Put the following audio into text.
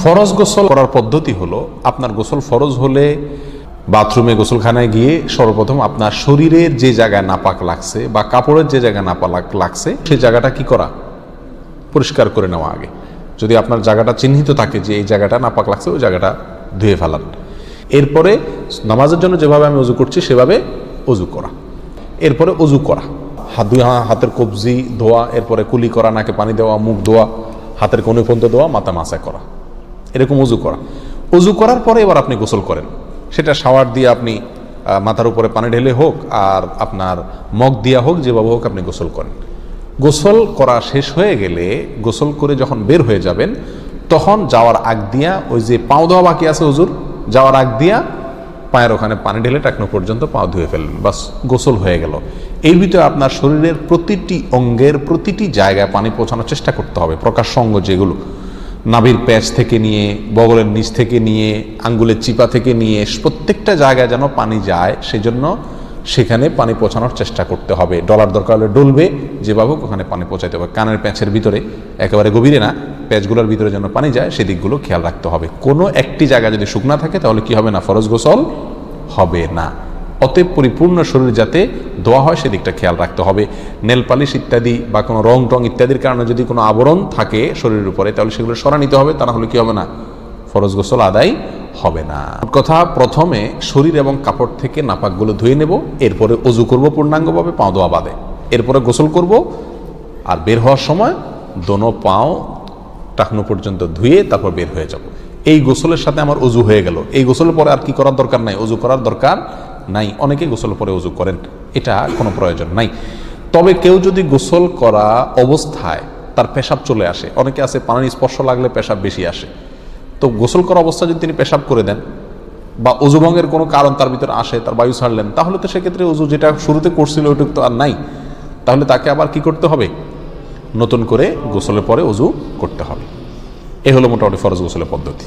ফরজ গোসল করার পদ্ধতি হলো, আপনার গোসল ফরজ হলে বাথরুমে গোসলখানায় গিয়ে সর্বপ্রথম আপনার শরীরের যে জায়গায় নাপাক লাগছে বা কাপড়ের যে জায়গায় নাপাক লাগছে সেই জায়গাটা কি করা, পরিষ্কার করে নেওয়া আগে। যদি আপনার জায়গাটা চিহ্নিত থাকে যে এই জায়গাটা নাপাক লাগছে, ওই জায়গাটা ধুয়ে ফেলান। এরপরে নামাজের জন্য যেভাবে আমি অজু করছি সেভাবে অজু করা। এরপরে অজু করা, হাতের কবজি ধোয়া, এরপরে কুলি করা, নাকে পানি দেওয়া, মুখ ধোয়া, হাতের কোণে পর্যন্ত ধোয়া, মাথা মাসা করা, এরকম অজু করা। অজু করার পরে এবার আপনি গোসল করেন। সেটা শাওয়ার দিয়ে আপনি মাথার উপরে পানি ঢেলে হোক আর আপনার মগ দিয়া হোক, যেভাবে হোক আপনি গোসল করেন। গোসল করা শেষ হয়ে গেলে, গোসল করে যখন বের হয়ে যাবেন, তখন যাওয়ার আগ দিয়া ওই যে পাও ধোয়া বাকি আছে হুজুর, যাওয়ার আগ দিয়া পায়ের ওখানে পানি ঢেলে টাকনো পর্যন্ত পাও ধুয়ে ফেললেন, বাস গোসল হয়ে গেল। এর ভিতরে আপনার শরীরের প্রতিটি অঙ্গের প্রতিটি জায়গায় পানি পৌঁছানোর চেষ্টা করতে হবে। প্রকাশ্য অঙ্গ যেগুলো, নাভির প্যাচ থেকে নিয়ে, বগলের নিচ থেকে নিয়ে, আঙ্গুলের চিপা থেকে নিয়ে, প্রত্যেকটা জায়গায় যেন পানি যায়, সেজন্য সেখানে পানি পৌঁছানোর চেষ্টা করতে হবে। ডলার দরকার হলে ডলবে, যেভাবে ওখানে পানি পৌঁছাতে হবে। কানের প্যাঁচের ভিতরে, একেবারে গভীরে না, প্যাচগুলোর ভিতরে যেন পানি যায় সেদিকগুলো খেয়াল রাখতে হবে। কোনো একটি জায়গা যদি শুকনা থাকে তাহলে কি হবে না, ফরজ গোসল হবে না। অতএব পরিপূর্ণ শরীর যাতে ধোয়া হয় সেদিকটা খেয়াল রাখতে হবে। নেল পালিশ ইত্যাদি বা কোনো রং টং ইত্যাদির কারণে যদি কোনো আবরণ থাকে শরীরের উপরে, তাহলে সেগুলো সরা নিতে হবে, তা না হলে কি হবে না, ফরজ গোসল আদায় হবে না। কথা, প্রথমে শরীর এবং কাপড় থেকে নাপাকগুলো ধুয়ে নেব, এরপরে অজু করব পূর্ণাঙ্গভাবে, পাও ধোয়া বাদে। এরপরে গোসল করব, আর বের হওয়ার সময় দোনো পাও টাকনো পর্যন্ত ধুয়ে তারপর বের হয়ে যাব। এই গোসলের সাথে আমার অজু হয়ে গেল। এই গোসলের পরে আর কি করার দরকার নাই, অজু করার দরকার নাই। অনেকে গোসলের পরে অজু করেন, এটা কোনো প্রয়োজন নাই। তবে কেউ যদি গোসল করা অবস্থায় তার পেশাব চলে আসে, অনেকে আছে পানির স্পর্শ লাগলে পেশাব বেশি আসে, তো গোসল করা অবস্থায় যদি তিনি পেশাব করে দেন বা অজু ভঙ্গের কোনো কারণ তার ভিতরে আসে, তার বায়ু ছাড়লেন, তাহলে তো সেক্ষেত্রে অজু যেটা শুরুতে করছিল ওইটুকু তো আর নাই। তাহলে তাকে আবার কি করতে হবে, নতুন করে গোসলের পরে অজু করতে হবে। এ হলো মোটামুটি ফরজ গোসলের পদ্ধতি।